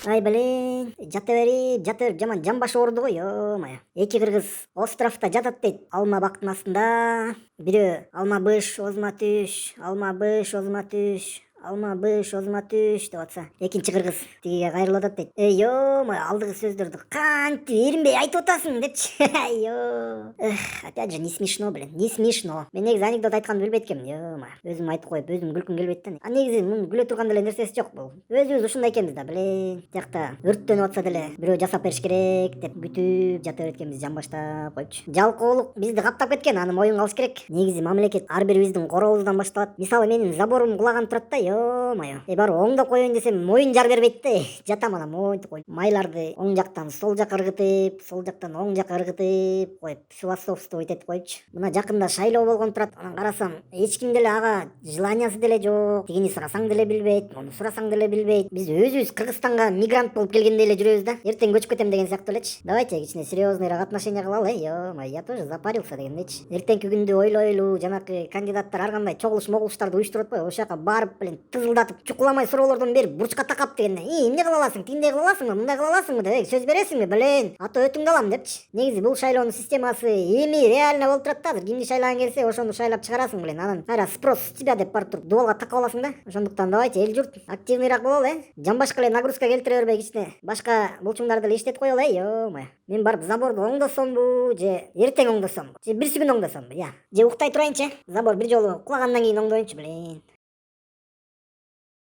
Ай блин, жата берип жаман жан башы ооруду го, ё-моё. Эки кыргыз островто жатат дейт, алма бактын астында. Бирөө алма быш, озма түш, алма быш, озма түш, алма быш, озма түш деп атса, экинчи кыргыз тигиге кайрылып атат дейт. Эй, ё-моё, алдыгы сөздөрдү кантип эринбей айтып атасың депчи. Ё. Опять же, не смешно, блин, не смешно. Мен негизи анекдот айтканды билбейт экенмин, ё-моё. Өзүм айтып коюп, өзүм күлкүм келбейт да. А негизи мунун күлө турган деле нерсеси жок бул. Өзүбүз ушундай экенбиз да, блин. Тиякта өрттөнүп атса деле бирөө жасап бериш керек деп күтүп жата берет экенбиз жамбаштап коюпчу. Жалкоолук бизди каптап кеткен, аны моюнга алыш керек. Негизи мамлекет ар бирибиздин корообуздан башталат. Мисалы менин заборум кулаган турат да, ё-моё. Барып оңдоп коеюн десем моюн жар бербейт да. Жатам анан монтип коюп. Майларды оң жактан сол жакка ыргытып, сол жактан оң жакка ыргытып коюп, философствовать этип коюпчу. Мына жакында шайлоо болгон турат. Анан карасам, эч ким деле ага желаниясы деле жок. Тигини сурасаң деле билбейт, муну сурасаң деле билбейт. Биз өзүбүз Кыргызстанга мигрант болуп келгендей эле жүрөбүз да. Эртең көчүп кетем деген сыяктуу элечи. Давайте кичине серьезныйраак отношение кылалы, ё-моё. Я тоже запарился дегендейчи. Эртеңки күндү ойлойлу, жанакы кандидаттар ар кандай чогулуш могулуштарды уюштуруп атпайбы? Ошол жака барып, блин, тызылдатып, чукуламай суроолордон берип, бурчка такап дегенде, эмне кыла аласың, тиндей кыла аласыңбы, мындай кыла аласыңбы деп сөз бересиңби, блин? Ата өтүңдү алам депчи. Негизи бул шайлоонун системасы эми реально болуп турат да. Кимди шайлагың келсе, ошону шайлап чыгарасың, блин. Анан кайра спрос с тебя деп барып туруп дубалга такап аласың да. Ошондуктан давайте эл журт активныйраак бололу, жамбашка эле нагрузка келтире бербей кичине башка булчуңдарды деле иштетип коелу, ё-моё. Мен барып заборду оңдосомбу, же эртең оңдосомбу, же бирси күн оңдосомбу, же уктай турайынчы, забор бир жолу кулагандан кийин оңдоюнчу, блин.